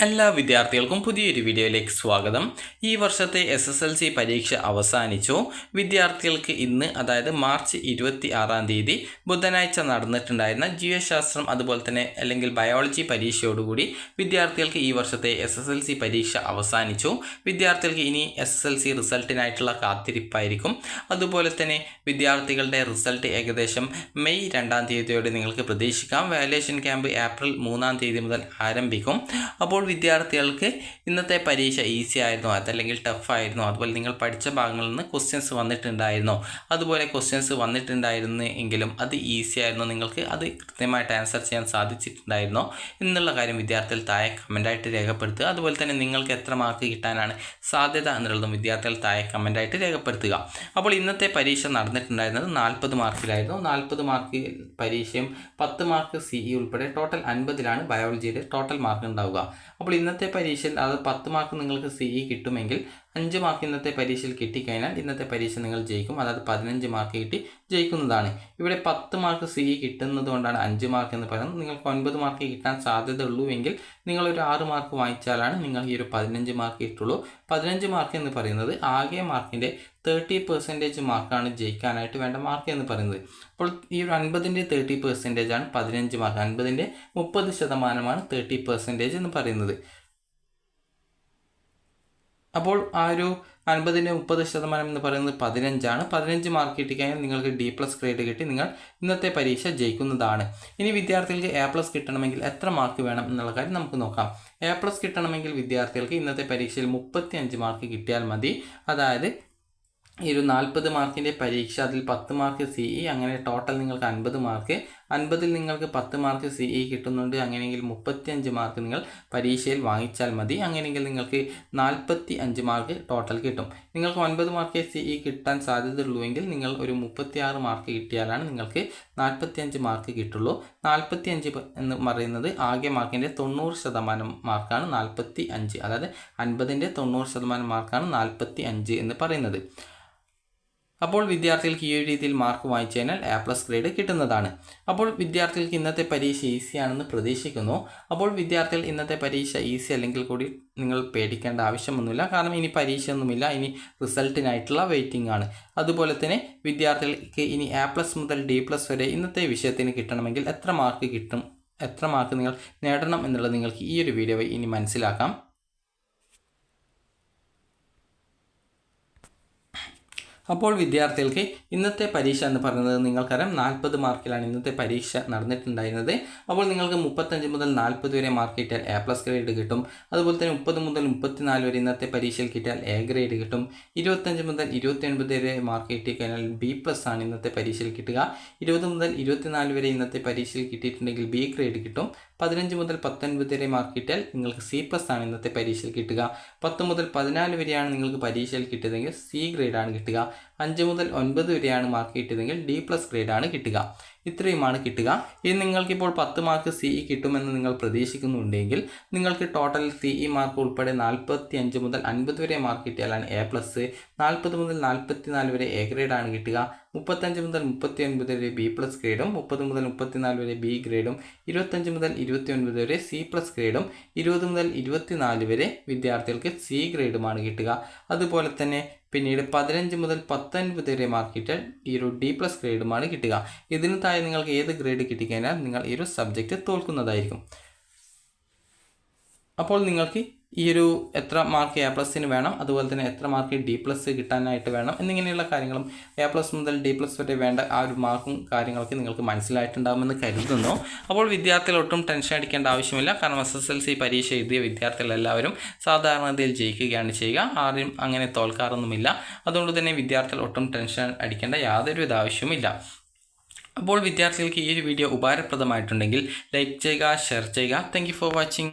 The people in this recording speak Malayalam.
എല്ലാ വിദ്യാർത്ഥികൾക്കും പുതിയൊരു വീഡിയോയിലേക്ക് സ്വാഗതം. ഈ വർഷത്തെ SSLC പരീക്ഷ അവസാനിച്ചു. വിദ്യാർത്ഥികൾക്ക് ഇന്ന്, അതായത് മാർച്ച് 26 ബുധനാഴ്ച നടന്നിട്ടുണ്ടായിരുന്ന ജീവശാസ്ത്രം അതുപോലെ തന്നെ അല്ലെങ്കിൽ ബയോളജി പരീക്ഷയോടുകൂടി വിദ്യാർത്ഥികൾക്ക് ഈ വർഷത്തെ SSLC പരീക്ഷ അവസാനിച്ചു. വിദ്യാർത്ഥികൾക്ക് ഇനി SSLC റിസൾട്ടിനായിട്ടുള്ള കാത്തിരിപ്പായിരിക്കും. അതുപോലെ തന്നെ വിദ്യാർത്ഥികളുടെ റിസൾട്ട് ഏകദേശം മെയ് 2 നിങ്ങൾക്ക് പ്രതീക്ഷിക്കാം. വാല്യുവേഷൻ ക്യാമ്പ് ഏപ്രിൽ 3 മുതൽ ആരംഭിക്കും. അപ്പോൾ വിദ്യാർത്ഥികൾക്ക് ഇന്നത്തെ പരീക്ഷ ഈസി ആയിരുന്നോ അതല്ലെങ്കിൽ ടഫ് ആയിരുന്നോ, അതുപോലെ നിങ്ങൾ പഠിച്ച ഭാഗങ്ങളിൽ നിന്ന് ക്വസ്റ്റ്യൻസ് വന്നിട്ടുണ്ടായിരുന്നോ, അതുപോലെ ക്വസ്റ്റ്യൻസ് വന്നിട്ടുണ്ടായിരുന്നു എങ്കിലും അത് ഈസി ആയിരുന്നോ, നിങ്ങൾക്ക് അത് കൃത്യമായിട്ട് ആൻസർ ചെയ്യാൻ സാധിച്ചിട്ടുണ്ടായിരുന്നോ എന്നുള്ള കാര്യം വിദ്യാർത്ഥികൾ താഴെ കമൻറ്റായിട്ട് രേഖപ്പെടുത്തുക. അതുപോലെ തന്നെ നിങ്ങൾക്ക് എത്ര മാർക്ക് കിട്ടാനാണ് സാധ്യത എന്നുള്ളതും വിദ്യാർത്ഥികൾ താഴെ കമൻറ്റായിട്ട് രേഖപ്പെടുത്തുക. അപ്പോൾ ഇന്നത്തെ പരീക്ഷ നടന്നിട്ടുണ്ടായിരുന്നത് 40 മാർക്കിലായിരുന്നു. 40 മാർക്ക് പരീക്ഷയും 10 മാർക്ക് CE ഉൾപ്പെടെ ടോട്ടൽ 50ലാണ് ബയോളജിയുടെ ടോട്ടൽ മാർക്ക് ഉണ്ടാവുക. അപ്പോൾ ഇന്നത്തെ പരീക്ഷയിൽ അത് 10 മാർക്ക് നിങ്ങൾക്ക് CE കിട്ടുമെങ്കിൽ 5 മാർക്ക് ഇന്നത്തെ പരീക്ഷയിൽ കിട്ടിക്കഴിഞ്ഞാൽ ഇന്നത്തെ പരീക്ഷ നിങ്ങൾ ജയിക്കും. അതായത് 15 മാർക്ക് കിട്ടി ജയിക്കുന്നതാണ്. ഇവിടെ 10 മാർക്ക് CE കിട്ടുന്നത് കൊണ്ടാണ് 5 മാർക്ക് എന്ന് പറയുന്നത്. നിങ്ങൾക്ക് 9 മാർക്ക് കിട്ടാൻ സാധ്യത ഉള്ളൂവെങ്കിൽ നിങ്ങളൊരു 6 മാർക്ക് വാങ്ങിച്ചാലാണ് നിങ്ങൾ ഈ ഒരു 15 മാർക്ക് കിട്ടുള്ളൂ. 15 മാർക്ക് എന്ന് പറയുന്നത് ആകെ മാർക്കിൻ്റെ 30% മാർക്കാണ് ജയിക്കാനായിട്ട് വേണ്ട മാർക്ക് എന്ന് പറയുന്നത്. അപ്പോൾ ഈ ഒരു 50ൻ്റെ 30% ആണ് 15 മാർക്ക്. 50ൻ്റെ 30% 30% എന്ന് പറയുന്നത്. അപ്പോൾ ആ ഒരു 50ൻ്റെ 30% എന്ന് പറയുന്നത് 15ആണ്. 15 മാർക്ക് കിട്ടിക്കഴിഞ്ഞാൽ നിങ്ങൾക്ക് D+ ഗ്രേഡ് കിട്ടി നിങ്ങൾ ഇന്നത്തെ പരീക്ഷ ജയിക്കുന്നതാണ്. ഇനി വിദ്യാർത്ഥികൾക്ക് A+ കിട്ടണമെങ്കിൽ എത്ര മാർക്ക് വേണം എന്നുള്ള കാര്യം നമുക്ക് നോക്കാം. A+ കിട്ടണമെങ്കിൽ വിദ്യാർത്ഥികൾക്ക് ഇന്നത്തെ പരീക്ഷയിൽ 35 മാർക്ക് കിട്ടിയാൽ മതി. അതായത് ഈ ഒരു 40 മാർക്കിൻ്റെ പരീക്ഷ, അതിൽ 10 മാർക്ക് CE, അങ്ങനെ ടോട്ടൽ നിങ്ങൾക്ക് 50 മാർക്ക്. 50ൽ നിങ്ങൾക്ക് 10 മാർക്ക് CE കിട്ടുന്നുണ്ട്. അങ്ങനെയെങ്കിൽ 35 മാർക്ക് നിങ്ങൾ പരീക്ഷയിൽ വാങ്ങിച്ചാൽ മതി. അങ്ങനെയെങ്കിൽ നിങ്ങൾക്ക് 45 മാർക്ക് ടോട്ടൽ കിട്ടും. നിങ്ങൾക്ക് 9 മാർക്ക് CE കിട്ടാൻ സാധ്യതയുള്ളൂവെങ്കിൽ നിങ്ങൾ ഒരു 36 മാർക്ക് കിട്ടിയാലാണ് നിങ്ങൾക്ക് 45 മാർക്ക് കിട്ടുള്ളൂ. 45 എന്ന് പറയുന്നത് ആകെ മാർക്കിൻ്റെ 90% മാർക്കാണ് 45. അതായത് 50ൻ്റെ 90% മാർക്കാണ് 45 എന്ന് പറയുന്നത്. അപ്പോൾ വിദ്യാർത്ഥികൾക്ക് ഈ ഒരു രീതിയിൽ മാർക്ക് വാങ്ങിച്ചു കഴിഞ്ഞാൽ A+ ഗ്രേഡ് കിട്ടുന്നതാണ്. അപ്പോൾ വിദ്യാർത്ഥികൾക്ക് ഇന്നത്തെ പരീക്ഷ ഈസിയാണെന്ന് പ്രതീക്ഷിക്കുന്നു. അപ്പോൾ വിദ്യാർത്ഥികൾ ഇന്നത്തെ പരീക്ഷ ഈസി അല്ലെങ്കിൽ കൂടി നിങ്ങൾ പേടിക്കേണ്ട ആവശ്യമൊന്നുമില്ല. കാരണം ഇനി പരീക്ഷയൊന്നുമില്ല, ഇനി റിസൾട്ടിനായിട്ടുള്ള വെയിറ്റിംഗ് ആണ്. അതുപോലെ തന്നെ വിദ്യാർത്ഥികൾക്ക് ഇനി A+ മുതൽ D+ വരെ ഇന്നത്തെ വിഷയത്തിന് കിട്ടണമെങ്കിൽ എത്ര മാർക്ക് കിട്ടും, എത്ര മാർക്ക് നിങ്ങൾ നേടണം എന്നുള്ളത് നിങ്ങൾക്ക് ഈ ഒരു വീഡിയോ വഴി ഇനി മനസ്സിലാക്കാം. അപ്പോൾ വിദ്യാർത്ഥികൾക്ക് ഇന്നത്തെ പരീക്ഷ എന്ന് പറയുന്നത് നിങ്ങൾക്കറിയാം 40 മാർക്കിലാണ് ഇന്നത്തെ പരീക്ഷ നടന്നിട്ടുണ്ടായിരുന്നത്. അപ്പോൾ നിങ്ങൾക്ക് 35 മുതൽ 40 വരെ മാർക്ക് കിട്ടിയാൽ A+ ഗ്രേഡ് കിട്ടും. അതുപോലെ തന്നെ 30 മുതൽ 34 വരെ ഇന്നത്തെ പരീക്ഷയിൽ കിട്ടിയാൽ A ഗ്രേഡ് കിട്ടും. 25 മുതൽ 29 വരെ മാർക്ക് കിട്ടിക്കഴിഞ്ഞാൽ B+ ആണ് ഇന്നത്തെ പരീക്ഷയിൽ കിട്ടുക. 20 മുതൽ 24 വരെ ഇന്നത്തെ പരീക്ഷയിൽ കിട്ടിയിട്ടുണ്ടെങ്കിൽ B ഗ്രേഡ് കിട്ടും. 15 മുതൽ 19 വരെ മാർക്ക് കിട്ടിയാൽ നിങ്ങൾക്ക് C+ ആണ് ഇന്നത്തെ പരീക്ഷയിൽ കിട്ടുക. 10 മുതൽ 14 വരെയാണ് നിങ്ങൾക്ക് പരീക്ഷയിൽ കിട്ടിയതെങ്കിൽ C ഗ്രേഡാണ് കിട്ടുക. 5 മുതൽ 9 വരെയാണ് മാർക്ക് കിട്ടിയതെങ്കിൽ D+ ഗ്രേഡാണ് കിട്ടുക. ഇത്രയുമാണ് കിട്ടുക. ഇനി നിങ്ങൾക്കിപ്പോൾ 10 മാർക്ക് CE കിട്ടുമെന്ന് നിങ്ങൾ പ്രതീക്ഷിക്കുന്നുണ്ടെങ്കിൽ നിങ്ങൾക്ക് ടോട്ടൽ CE മാർക്ക് ഉൾപ്പെടെ 45 മുതൽ 50 വരെ മാർക്ക് കിട്ടിയാലാണ് A+. 40 മുതൽ 44 വരെ A ഗ്രേഡാണ് കിട്ടുക. 35 മുതൽ 39 വരെ B+ ഗ്രേഡും 30 മുതൽ 34 വരെ B ഗ്രേഡും 25 മുതൽ 29 വരെ C+ ഗ്രേഡും 20 മുതൽ 24 വരെ വിദ്യാർത്ഥികൾക്ക് C ഗ്രേഡുമാണ് കിട്ടുക. അതുപോലെ തന്നെ പിന്നീട് 15 മുതൽ 19 വരെ മാർക്ക് കിട്ടിയാൽ ഈ ഒരു D+ ഗ്രേഡുമാണ് കിട്ടുക. ഇതിന് താഴെ നിങ്ങൾക്ക് ഏത് ഗ്രേഡ് കിട്ടിക്കഴിഞ്ഞാൽ നിങ്ങൾ ഈ ഒരു സബ്ജക്റ്റ് തോൽക്കുന്നതായിരിക്കും. അപ്പോൾ നിങ്ങൾക്ക് ഈ ഒരു എത്ര മാർക്ക് A+ന് വേണം, അതുപോലെ തന്നെ എത്ര മാർക്ക് D+ കിട്ടാനായിട്ട് വേണം എന്നിങ്ങനെയുള്ള കാര്യങ്ങളും A+ മുതൽ D+ വരെ വേണ്ട ആ ഒരു മാർക്കും കാര്യങ്ങളൊക്കെ നിങ്ങൾക്ക് മനസ്സിലായിട്ടുണ്ടാകുമെന്ന് കരുതുന്നു. അപ്പോൾ വിദ്യാർത്ഥികൾ ഒട്ടും ടെൻഷൻ അടിക്കേണ്ട ആവശ്യമില്ല. കാരണം SSLC പരീക്ഷ എഴുതിയ വിദ്യാർത്ഥികളെല്ലാവരും സാധാരണതയിൽ ജയിക്കുകയാണ് ചെയ്യുക. ആരും അങ്ങനെ തോൽക്കാറൊന്നുമില്ല. അതുകൊണ്ട് തന്നെ വിദ്യാർത്ഥികൾ ഒട്ടും ടെൻഷൻ അടിക്കേണ്ട യാതൊരുവിധ ആവശ്യവുമില്ല. അപ്പോൾ വിദ്യാർത്ഥികൾക്ക് ഈ ഒരു വീഡിയോ ഉപകാരപ്രദമായിട്ടുണ്ടെങ്കിൽ ലൈക്ക് ചെയ്യുക, ഷെയർ ചെയ്യുക. Thank you for watching.